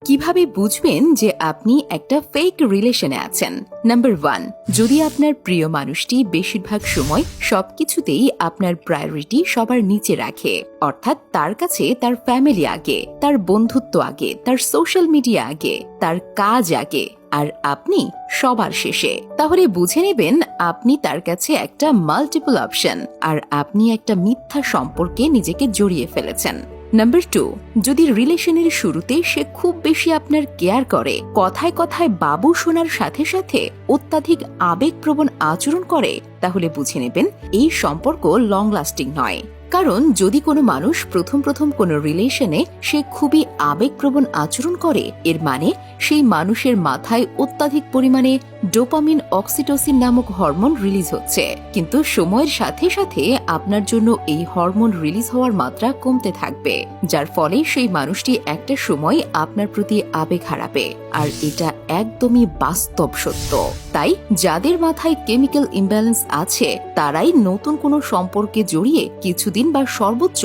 কিভাবে বুঝবেন যে আপনি একটা ফেক রিলেশনে আছেন? নাম্বার 1, যদি আপনার প্রিয় মানুষটি বেশিরভাগ সময় সবকিছুতেই আপনার প্রায়োরিটি সবার নিচে রাখে, অর্থাৎ তার কাছে তার ফ্যামিলি আগে, তার বন্ধুত্ব আগে, তার সোশ্যাল মিডিয়া আগে, তার কাজ আগে, আর আপনি সবার শেষে, তাহলে বুঝে নেবেন আপনি তার কাছে একটা মাল্টিপল অপশন আর আপনি একটা মিথ্যা সম্পর্কে নিজেকে জড়িয়ে ফেলেছেন। নাম্বার 2, যদি রিলেশনের শুরুতে সে খুব বেশি আপনার কেয়ার করে, কথায় কথায় বাবু শোনার সাথে সাথে অত্যাধিক আবেগপ্রবণ আচরণ করে, তাহলে বুঝে নেবেন এই সম্পর্ক লং লাস্টিং নয়। কারণ যদি কোনো মানুষ প্রথম কোনো রিলেশনে সে খুবই আবেগপ্রবণ আচরণ করে, এর মানে সেই মানুষের মাথায় অত্যাধিক পরিমাণে ডোপামিন, অক্সিটোসিন নামক হরমোন রিলিজ হচ্ছে, কিন্তু সময়ের সাথে সাথে আপনার জন্য এই হরমোন রিলিজ হওয়ার মাত্রা কমতে থাকবে, যার ফলে সেই মানুষটি একটা সময় আপনার প্রতি আবেগ হারাবে। আর এটা একদমই বাস্তব সত্য। তাই যাদের মাথায় কেমিক্যাল ইমব্যালেন্স আছে তারাই নতুন কোনো সম্পর্কে জড়িয়ে কিছুদিন বা সর্বোচ্চ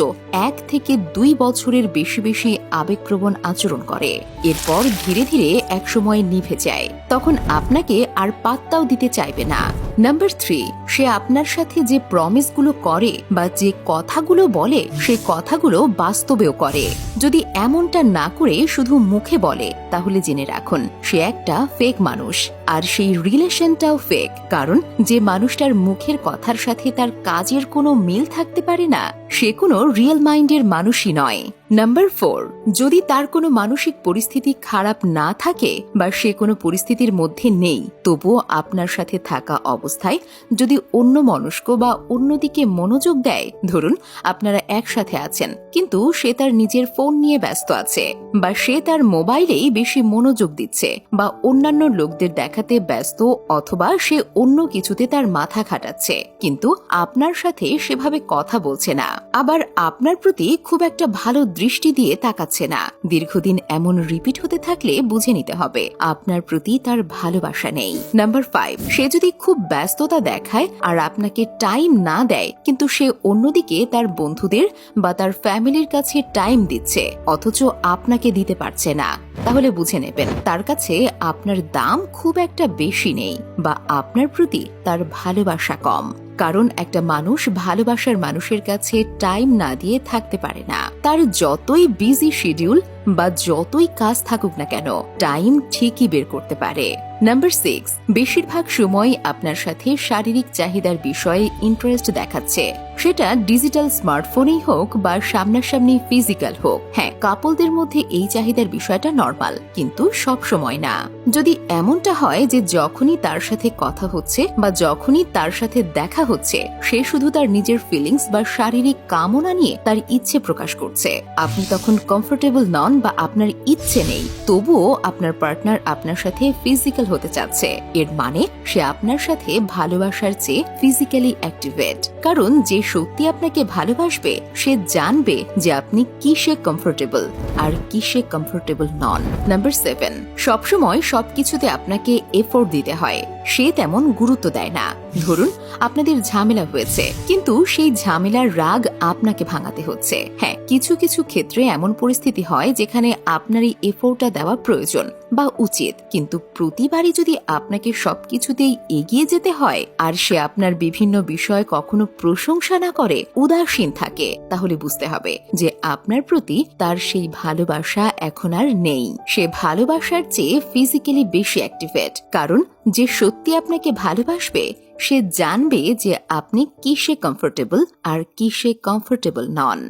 1 থেকে 2 বছরের বেশি বেশি আবেগপ্রবণ আচরণ করে, এরপর ধীরে ধীরে একসময় নিভে যায়, তখন আপনাকে আর পাত্তাও দিতে চাইবে না। নাম্বার 3, সে আপনার সাথে যে প্রমিসগুলো করে বা যে কথাগুলো বলে সে কথাগুলো বাস্তবেও করে। যদি এমনটা না করে শুধু মুখে বলে, তাহলে জেনে রাখুন সে একটা ফেক মানুষ, আর সেই রিলেশনটাও ফেক। কারণ যে মানুষটার মুখের কথার সাথে তার কাজের কোনো মিল থাকতে পারে না, সে কোনো রিয়েল মাইন্ডের মানুষই নয়। নাম্বার 4, যদি তার কোনো মানসিক পরিস্থিতি খারাপ না থাকে বা সে কোনো পরিস্থিতির মধ্যে নেই, তবুও আপনার সাথে থাকা অবস্থায় যদি অন্য মনস্ক বা অন্যদিকে মনোযোগ দেয়, ধরুন আপনারা একসাথে আছেন কিন্তু সে তার নিজের ফোন নিয়ে ব্যস্ত আছে, বা সে তার মোবাইলেই বেশি মনোযোগ দিচ্ছে, বা অন্যান্য লোকদের দেখাতে ব্যস্ত, অথবা সে অন্য কিছুতে তার মাথা খাটাচ্ছে, কিন্তু আপনার সাথে সেভাবে কথা বলছে না, আবার আপনার প্রতি খুব একটা ভালো দৃষ্টি দিয়ে তাকাচ্ছে না, দীর্ঘদিন এমন রিপিট হতে থাকলে বুঝে নিতে হবে আপনার প্রতি তার ভালোবাসা নেই। নাম্বার 5, সে যদি খুব ব্যস্ততা দেখায় আর আপনাকে টাইম না দেয়, কিন্তু সে অন্যদিকে তার বন্ধুদের বা তার ফ্যামিলির কাছে টাইম দিচ্ছে অথচ আপনাকে দিতে পারছে না, তাহলে বুঝে নেবেন তার কাছে আপনার দাম খুব একটা বেশি নেই, বা আপনার প্রতি তার ভালোবাসা কম। কারণ একটা মানুষ ভালোবাসার মানুষের কাছে টাইম না দিয়ে থাকতে পারে না, তার যতই বিজি শিডিউল বা যতই কাজ থাকুক না কেন, টাইম ঠিকই বের করতে পারে। নাম্বার 6, বেশিরভাগ সময় আপনার সাথে শারীরিক চাহিদার বিষয়ে ইন্টারেস্ট দেখাচ্ছে, সেটা ডিজিটাল স্মার্টফোনেই হোক বা সামনাসামনি ফিজিক্যাল হোক। হ্যাঁ, কাপলদের মধ্যে এই চাহিদার বিষয়টা নরমাল, কিন্তু সব সময় না। যদি এমনটা হয় যে যখনই তার সাথে কথা হচ্ছে বা যখনই তার সাথে দেখা হচ্ছে, সে শুধু তার নিজের ফিলিংস বা শারীরিক কামনা নিয়ে তার ইচ্ছে প্রকাশ করছে, আপনি তখন কমফোর্টেবল নন বা আপনার ইচ্ছে নেই, তবুও আপনার পার্টনার আপনার সাথে ফিজিক্যাল হতে চাচ্ছে, এর মানে সে আপনার সাথে ভালোবাসার চেয়ে ফিজিক্যালি অ্যাক্টিভেট। কারণ যে সত্যি আপনাকে ভালোবাসবে সে জানবে যে আপনি কিসে কমফোর্টেবল আর কিসে কমফোর্টেবল নন। নাম্বার 7, সবসময় সবকিছুতে আপনাকে এফোর্ট দিতে হয়, সে তেমন গুরুত্ব দেয় না। ধরুন আপনাদের ঝামেলা হয়েছে, কিন্তু সেই ঝামেলার রাগ আপনাকে ভাঙাতে হচ্ছে। হ্যাঁ, কিছু কিছু ক্ষেত্রে এমন পরিস্থিতি হয় যেখানে আপনার এই এফোর্টটা দেওয়া প্রয়োজন বা উচিত, কিন্তু প্রতিবারই যদি আপনাকে সবকিছুতেই এগিয়ে যেতে হয় আর সে আপনার বিভিন্ন বিষয় কখনো প্রশংসা না করে, উদাসীন থাকে, তাহলে বুঝতে হবে যে আপনার প্রতি তার সেই ভালোবাসা এখন আর নেই। সে ভালোবাসার চেয়ে ফিজিক্যালি বেশি অ্যাক্টিভেট। কারণ যে সত্যি আপনাকে ভালোবাসবে সে জানবে যে আপনি কিসে কমফোর্টেবল আর কিসে কমফোর্টেবল নন।